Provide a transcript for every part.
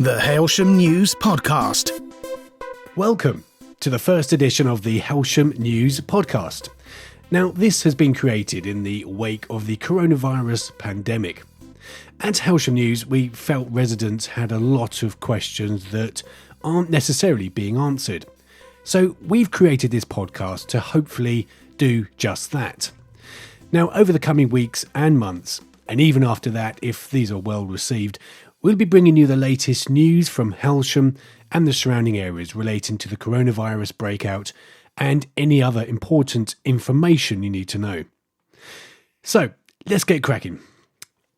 The Hailsham News Podcast. Welcome to the first edition of the Hailsham News Podcast. Now, this has been created in the wake of the coronavirus pandemic. At Hailsham News, we felt residents had a lot of questions that aren't necessarily being answered. So we've created this podcast to hopefully do just that. Now, over the coming weeks and months, and even after that, if these are well received, we'll be bringing you the latest news from Hailsham and the surrounding areas relating to the coronavirus breakout and any other important information you need to know. So, let's get cracking.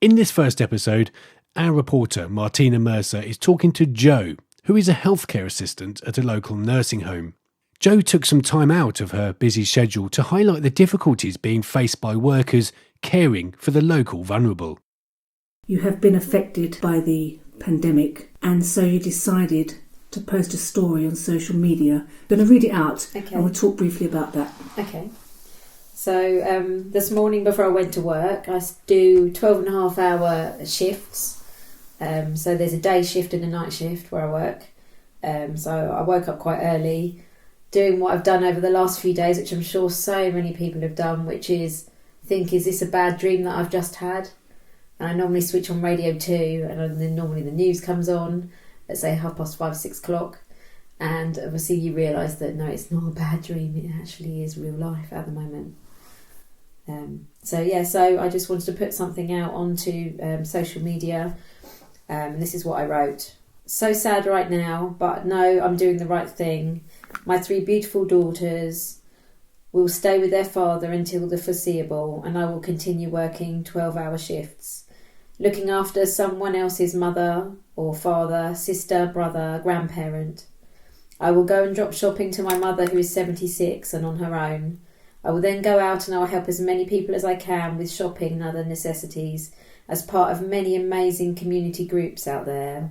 In this first episode, our reporter Martina Mercer is talking to Joe, who is a healthcare assistant at a local nursing home. Joe took some time out of her busy schedule to highlight the difficulties being faced by workers caring for the local vulnerable. You have been affected by the pandemic, and so you decided to post a story on social media. I'm going to read it out, and we'll talk briefly about that. Okay. So this morning before I went to work, I do 12.5-hour shifts. So there's a day shift and a night shift where I work. So I woke up quite early, doing what I've done over the last few days, which I'm sure so many people have done, which is think, is this a bad dream that I've just had? And I normally switch on Radio 2, and then normally the news comes on at say 5:30, 6 o'clock. And obviously you realise that no, it's not a bad dream, it actually is real life at the moment. So I just wanted to put something out onto social media. And this is what I wrote. So sad right now, but no, I'm doing the right thing. My 3 beautiful daughters will stay with their father until the foreseeable, and I will continue working 12-hour shifts, looking after someone else's mother or father, sister, brother, grandparent. I will go and drop shopping to my mother, who is 76 and on her own. I will then go out and I will help as many people as I can with shopping and other necessities as part of many amazing community groups out there.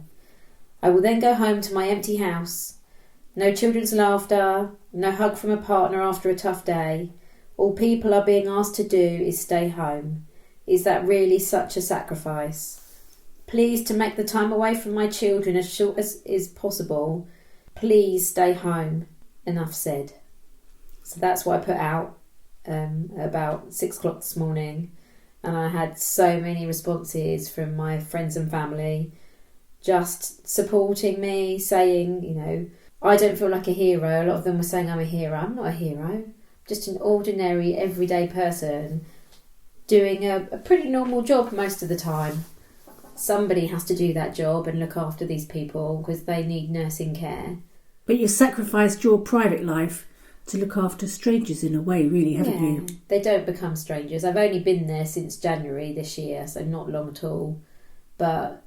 I will then go home to my empty house. No children's laughter, no hug from a partner after a tough day. All people are being asked to do is stay home. Is that really such a sacrifice? Please, to make the time away from my children as short as is possible, please stay home. Enough said. So that's what I put out about 6 o'clock this morning. And I had so many responses from my friends and family just supporting me, saying, you know, I don't feel like a hero. A lot of them were saying I'm a hero. I'm not a hero. Just an ordinary, everyday person doing a pretty normal job most of the time. Somebody has to do that job and look after these people because they need nursing care. But you sacrificed your private life to look after strangers in a way, really, haven't you? They don't become strangers. I've only been there since January this year, so not long at all. But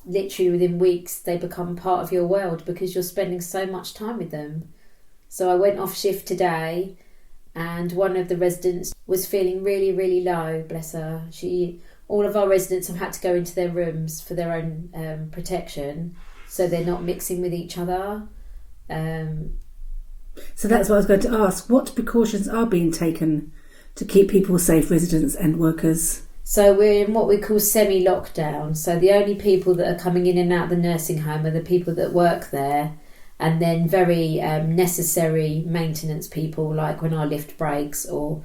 literally within weeks they become part of your world because you're spending so much time with them. So I went off shift today, and one of the residents was feeling really, really low, bless her. All of our residents have had to go into their rooms for their own protection, so they're not mixing with each other. So that's what I was going to ask. What precautions are being taken to keep people safe, residents and workers? So we're in what we call semi-lockdown. So the only people that are coming in and out of the nursing home are the people that work there, and then very necessary maintenance people, like when our lift breaks or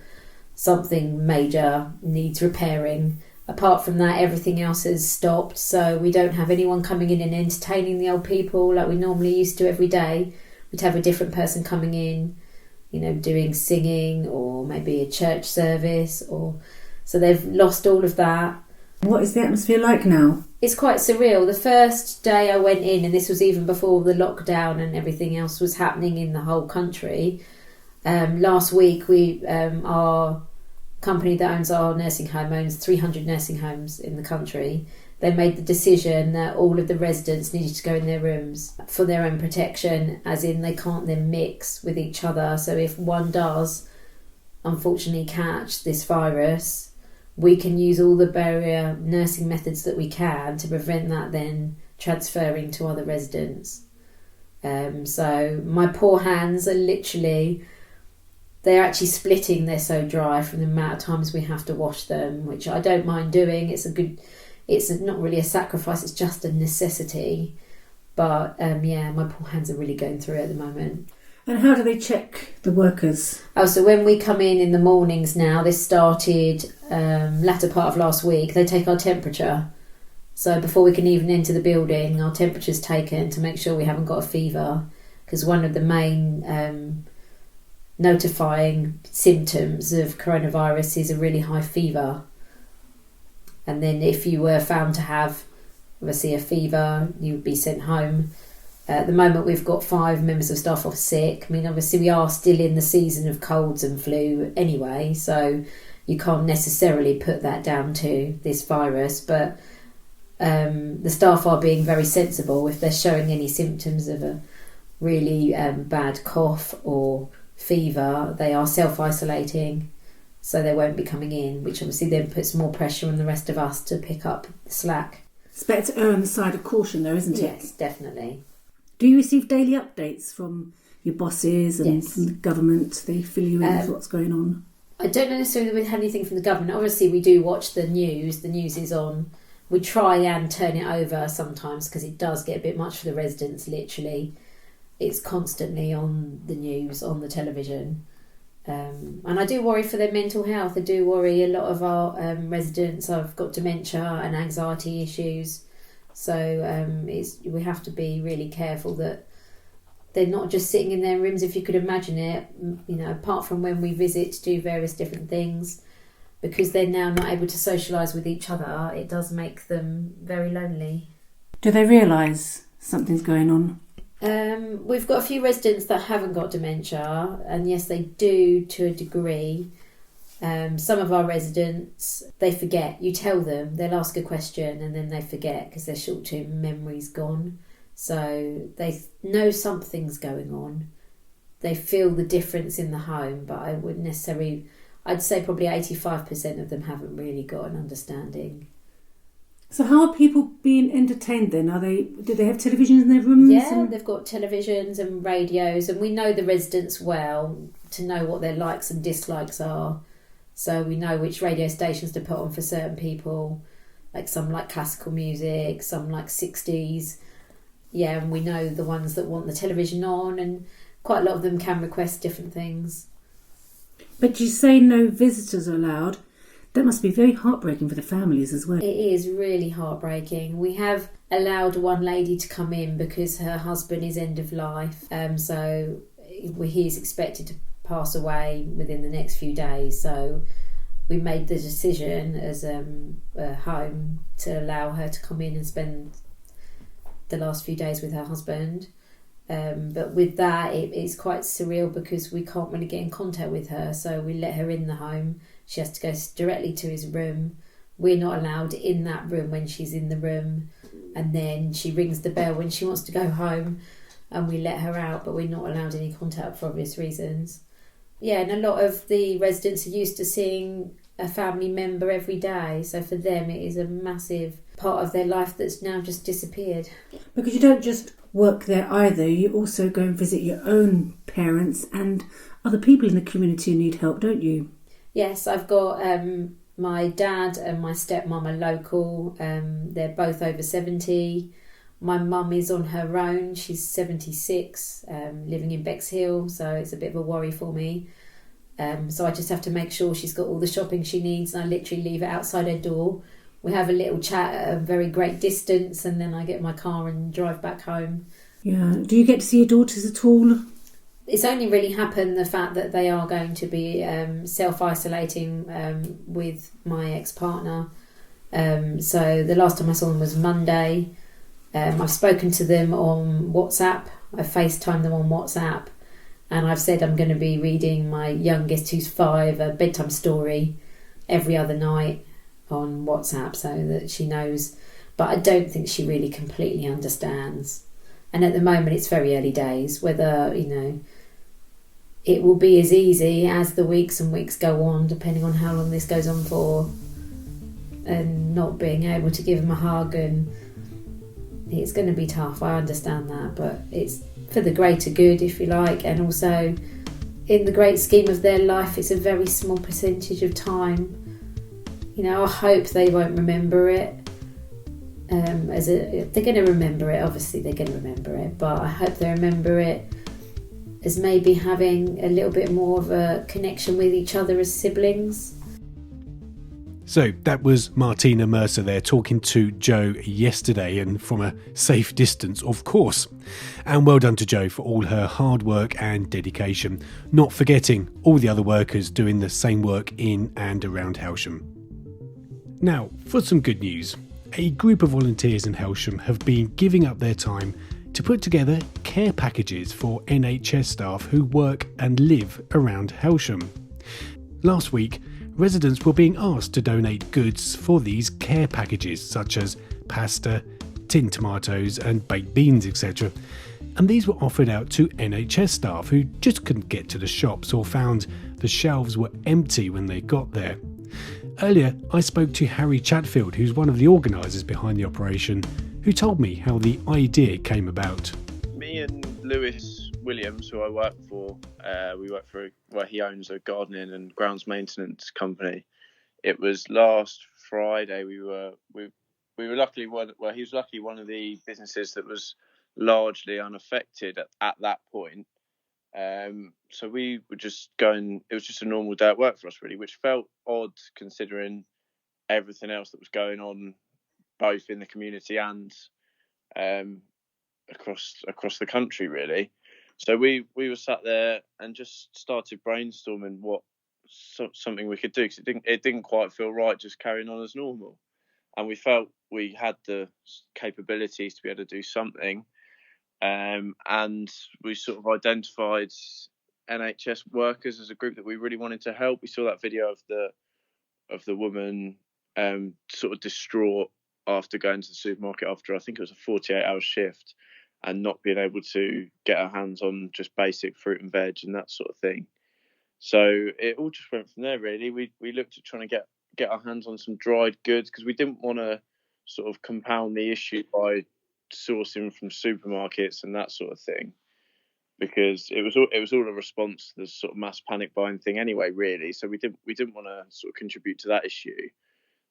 something major needs repairing. Apart from that, everything else has stopped. So we don't have anyone coming in and entertaining the old people like we normally used to every day. We'd have a different person coming in, you know, doing singing or maybe a church service or... So they've lost all of that. What is the atmosphere like now? It's quite surreal. The first day I went in, and this was even before the lockdown and everything else was happening in the whole country. Last week, our company that owns our nursing home owns 300 nursing homes in the country. They made the decision that all of the residents needed to go in their rooms for their own protection, as in they can't then mix with each other. So if one does unfortunately catch this virus, we can use all the barrier nursing methods that we can to prevent that then transferring to other residents. So my poor hands are literally, they're actually splitting. They're so dry from the amount of times we have to wash them, which I don't mind doing. It's not really a sacrifice, it's just a necessity. But my poor hands are really going through it at the moment. And how do they check the workers? Oh, so when we come in the mornings now, this started latter part of last week, they take our temperature. So before we can even enter the building, our temperature's taken to make sure we haven't got a fever, because one of the main notifying symptoms of coronavirus is a really high fever. And then if you were found to have, obviously, a fever, you would be sent home. At the moment, we've got 5 members of staff off sick. I mean, obviously, we are still in the season of colds and flu anyway, so you can't necessarily put that down to this virus. But the staff are being very sensible. If they're showing any symptoms of a really bad cough or fever, they are self-isolating, so they won't be coming in, which obviously then puts more pressure on the rest of us to pick up the slack. It's better to err on the side of caution, though, isn't it? Yes, definitely. Do you receive daily updates from your bosses and Yes. from the government? They fill you in with what's going on? I don't know necessarily we've had anything from the government. Obviously, we do watch the news. The news is on. We try and turn it over sometimes because it does get a bit much for the residents, literally. It's constantly on the news, on the television. And I do worry for their mental health. I do worry. A lot of our residents have got dementia and anxiety issues. So we have to be really careful that they're not just sitting in their rooms, if you could imagine it, apart from when we visit to do various different things, because they're now not able to socialise with each other. It does make them very lonely. Do they realise something's going on? We've got a few residents that haven't got dementia, and yes, they do to a degree. Some of our residents, they forget. You tell them, they'll ask a question and then they forget because their short-term memory's gone. So they know something's going on. They feel the difference in the home, but I wouldn't necessarily... I'd say probably 85% of them haven't really got an understanding. So how are people being entertained then? Do they have televisions in their rooms? Yeah, they've got televisions and radios, and we know the residents well to know what their likes and dislikes are. So we know which radio stations to put on for certain people. Like some like classical music, some like 60s. Yeah, and we know the ones that want the television on, and quite a lot of them can request different things. But you say no visitors are allowed. That must be very heartbreaking for the families as well. It is really heartbreaking. We have allowed one lady to come in because her husband is end of life. So he's expected to pass away within the next few days. So we made the decision as a home to allow her to come in and spend the last few days with her husband. But with that, it's quite surreal because we can't really get in contact with her. So we let her in the home. She has to go directly to his room. We're not allowed in that room when she's in the room. And then she rings the bell when she wants to go home, and we let her out, but we're not allowed any contact for obvious reasons. Yeah, and a lot of the residents are used to seeing a family member every day. So for them, it is a massive part of their life that's now just disappeared. Because you don't just work there either. You also go and visit your own parents and other people in the community who need help, don't you? Yes, I've got my dad and my stepmom are local. They're both over 70. My mum is on her own. She's 76, living in Bexhill, so it's a bit of a worry for me. So I just have to make sure she's got all the shopping she needs, and I literally leave it outside her door. We have a little chat at a very great distance, and then I get my car and drive back home. Yeah. Do you get to see your daughters at all? It's only really happened the fact that they are going to be self-isolating with my ex-partner. So the last time I saw them was Monday. I've spoken to them on WhatsApp. I FaceTimed them on WhatsApp. And I've said I'm going to be reading my youngest, who's 5, a bedtime story every other night on WhatsApp so that she knows. But I don't think she really completely understands. And at the moment, it's very early days. Whether, it will be as easy as the weeks and weeks go on, depending on how long this goes on for, and not being able to give them a hug, and it's going to be tough. I understand that, but it's for the greater good, if you like, and also in the great scheme of their life, it's a very small percentage of time. I hope they won't remember it. they're going to remember it. Obviously, they're going to remember it, but I hope they remember it as maybe having a little bit more of a connection with each other as siblings. So that was Martina Mercer there talking to Joe yesterday, and from a safe distance, of course. And well done to Joe for all her hard work and dedication, not forgetting all the other workers doing the same work in and around Hailsham. Now, for some good news. A group of volunteers in Hailsham have been giving up their time to put together care packages for NHS staff who work and live around Hailsham. Last week, residents were being asked to donate goods for these care packages, such as pasta, tinned tomatoes and baked beans, etc. And these were offered out to NHS staff who just couldn't get to the shops or found the shelves were empty when they got there. Earlier, I spoke to Harry Chatfield, who's one of the organisers behind the operation, who told me how the idea came about. Me and Lewis Williams, who I work for, he owns a gardening and grounds maintenance company. It was last Friday. We were luckily he was luckily one of the businesses that was largely unaffected at that point. So we were just going. It was just a normal day at work for us, really, which felt odd considering everything else that was going on, both in the community and across the country, really. So we were sat there and just started brainstorming something we could do, because it didn't quite feel right just carrying on as normal, and we felt we had the capabilities to be able to do something. And we sort of identified NHS workers as a group that we really wanted to help. We saw that video of the woman sort of distraught after going to the supermarket after, I think it was a 48-hour shift, and not being able to get our hands on just basic fruit and veg and that sort of thing. So it all just went from there, really. We looked at trying to get our hands on some dried goods, because we didn't want to sort of compound the issue by sourcing from supermarkets and that sort of thing, because it was all a response to the sort of mass panic buying thing anyway, really. So we didn't want to sort of contribute to that issue.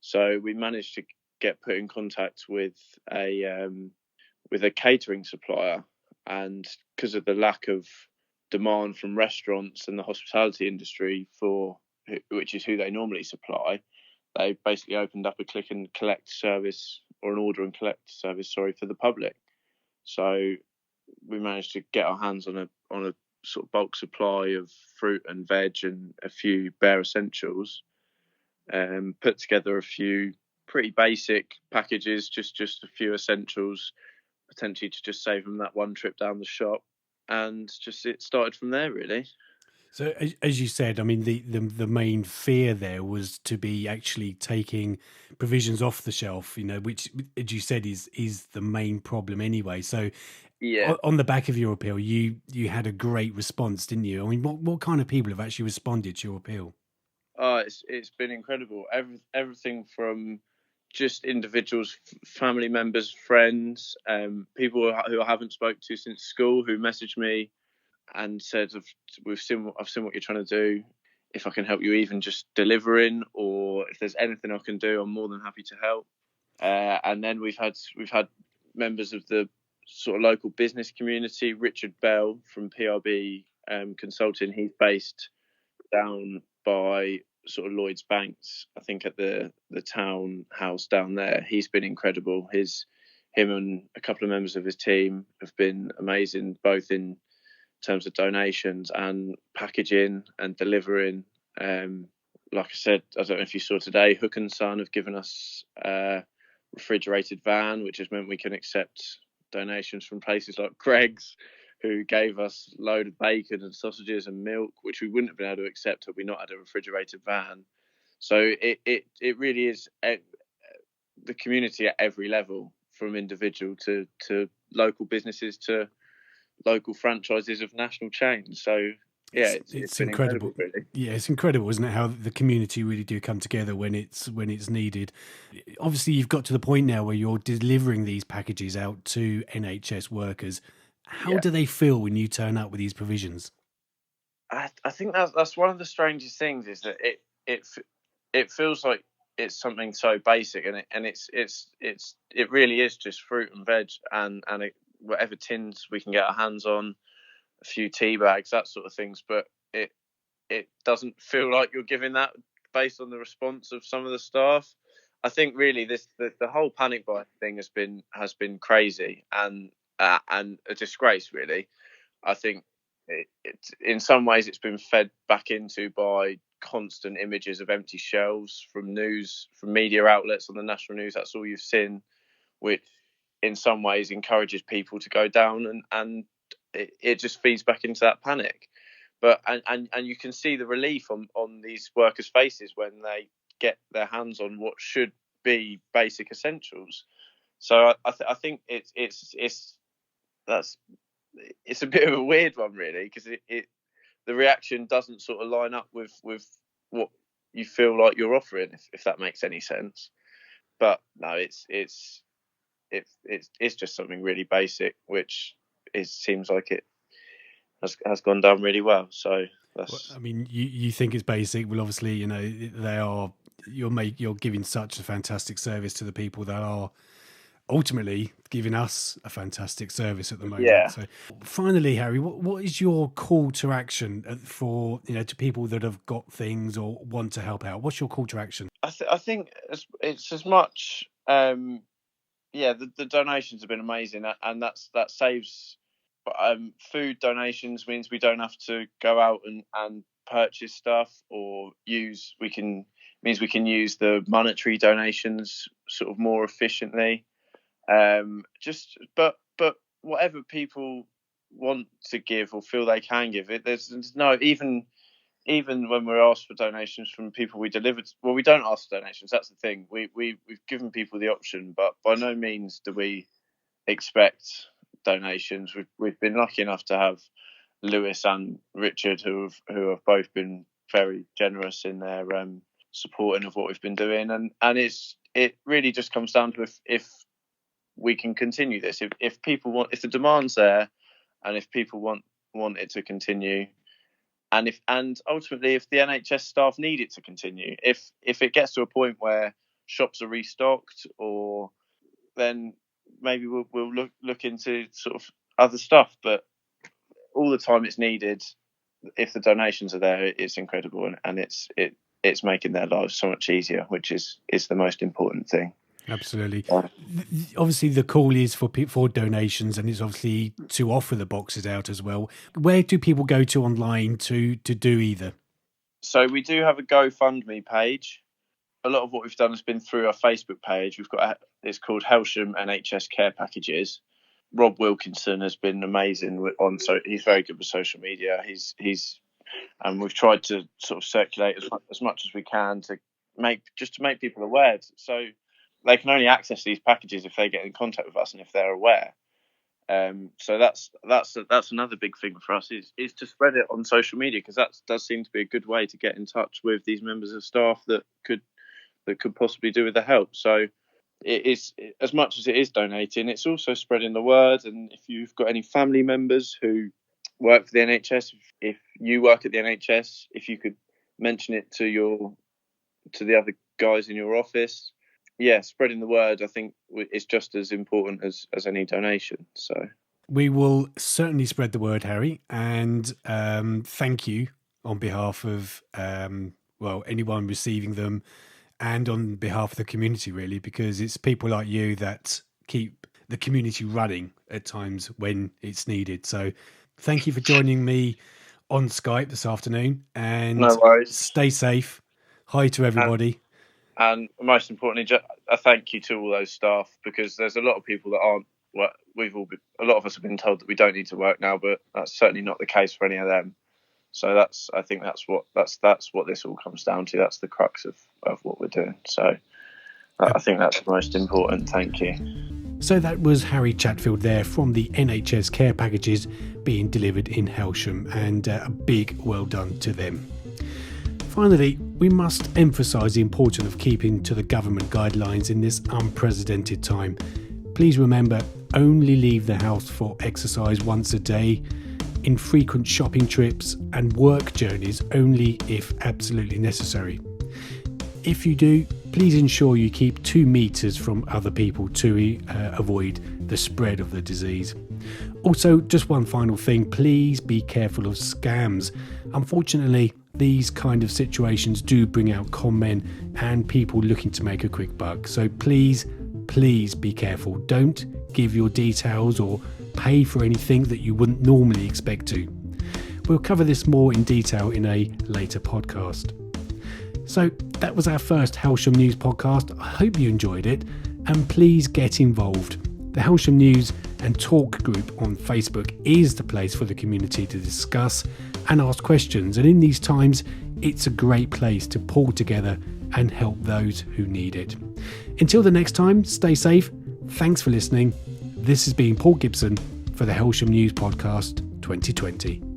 So we managed to get put in contact with a catering supplier, and because of the lack of demand from restaurants and the hospitality industry, which is who they normally supply, they basically opened up a click and collect service, or an order and collect service, for the public. So we managed to get our hands on a sort of bulk supply of fruit and veg and a few bare essentials, put together a few pretty basic packages, just a few essentials, potentially to just save them that one trip down the shop, and just it started from there, really. So, as you said, I mean, the main fear there was to be actually taking provisions off the shelf, which, as you said, is the main problem anyway. So, yeah, on the back of your appeal, you had a great response, didn't you? I mean, what kind of people have actually responded to your appeal? Oh, it's been incredible. Everything from just individuals, family members, friends, people who I haven't spoke to since school, who messaged me and said, I've seen what you're trying to do. If I can help you, even just delivering, or if there's anything I can do, I'm more than happy to help. And then we've had members of the sort of local business community. Richard Bell from PRB Consulting. He's based down by sort of Lloyd's Banks, I think, at the town house down there. He's been incredible. Him and a couple of members of his team have been amazing, both in terms of donations and packaging and delivering. Like I said, I don't know if you saw today, Hook and Son have given us a refrigerated van, which has meant we can accept donations from places like Greg's, who gave us a load of bacon and sausages and milk, which we wouldn't have been able to accept had we not had a refrigerated van. So it really is the community at every level, from individual to local businesses to local franchises of national chains. So yeah, it's been incredible, really. Yeah, it's incredible, isn't it, how the community really do come together when it's needed. Obviously, you've got to the point now where you're delivering these packages out to NHS workers. How do they feel when you turn up with these provisions? I think that's one of the strangest things, is that it feels like something so basic, and it really is just fruit and veg and whatever tins we can get our hands on, a few tea bags, that sort of things. But it doesn't feel like you're giving that based on the response of some of the staff. I think really the whole panic buy thing has been crazy and a disgrace, really. I think in some ways it's been fed back into by constant images of empty shelves from media outlets on the national news. That's all you've seen, which in some ways encourages people to go down, and it just feeds back into that panic. But and you can see the relief on these workers' faces when they get their hands on what should be basic essentials. So I think it's a bit of a weird one, really, because the reaction doesn't sort of line up with what you feel like you're offering, if that makes any sense. But no, it's just something really basic, which seems like it has gone down really well. So that's. Well, I mean, you think it's basic. Well, obviously, you're giving such a fantastic service to the people that are ultimately giving us a fantastic service at the moment. Yeah. So finally, Harry, what is your call to action for to people that have got things or want to help out? What's your call to action? I think it's as much. The donations have been amazing, and that saves. Food donations means we don't have to go out and purchase stuff, or we can use the monetary donations sort of more efficiently. But whatever people want to give or feel they can give it, there's no even when we're asked for donations from people we delivered. Well, we don't ask for donations. That's the thing. We've given people the option, but by no means do we expect donations. We've been lucky enough to have Lewis and Richard who have both been very generous in their supporting of what we've been doing, and it really just comes down to if we can continue this, if people want, if the demand's there, and if people want it to continue, and ultimately if the NHS staff need it to continue, if it gets to a point where shops are restocked, or then maybe we'll look into sort of other stuff. But all the time it's needed, if the donations are there, it's incredible, and it's making their lives so much easier, which is the most important thing. Absolutely. Obviously, the call is for donations, and it's obviously to offer the boxes out as well. Where do people go to online to do either? So we do have a GoFundMe page. A lot of what we've done has been through our Facebook page. It's called Hailsham NHS Care Packages. Rob Wilkinson has been amazing he's very good with social media. And we've tried to sort of circulate as much as we can to make people aware. So they can only access these packages if they get in contact with us and if they're aware. So that's another big thing for us is to spread it on social media, because that does seem to be a good way to get in touch with these members of staff that could possibly do with the help. So it is, as much as it is donating, it's also spreading the word. And if you've got any family members who work for the NHS, if you work at the NHS, if you could mention it to the other guys in your office. Yeah, spreading the word, I think, is just as important as any donation. So we will certainly spread the word, Harry, and thank you on behalf of anyone receiving them, and on behalf of the community, really, because it's people like you that keep the community running at times when it's needed. So thank you for joining me on Skype this afternoon, and no worries. Stay safe. Hi to everybody. And most importantly, a thank you to all those staff, because there's a lot of people that aren't. A lot of us have been told that we don't need to work now, but that's certainly not the case for any of them. So I think that's what this all comes down to. That's the crux of what we're doing. So I think that's the most important. Thank you. So that was Harry Chatfield there from the NHS Care Packages being delivered in Hailsham, and a big well done to them. Finally, we must emphasise the importance of keeping to the government guidelines in this unprecedented time. Please remember, only leave the house for exercise once a day, infrequent shopping trips, and work journeys only if absolutely necessary. If you do, please ensure you keep 2 metres from other people to avoid the spread of the disease. Also, just one final thing, please be careful of scams. Unfortunately, these kind of situations do bring out con men and people looking to make a quick buck. So please be careful. Don't give your details or pay for anything that you wouldn't normally expect to. We'll cover this more in detail in a later podcast. So that was our first Hailsham News podcast. I hope you enjoyed it, and please get involved. The Hailsham News and Talk group on Facebook is the place for the community to discuss and ask questions, and in these times it's a great place to pull together and help those who need it. Until the next time, stay safe. Thanks for listening. This has been Paul Gibson for the Hailsham News Podcast 2020.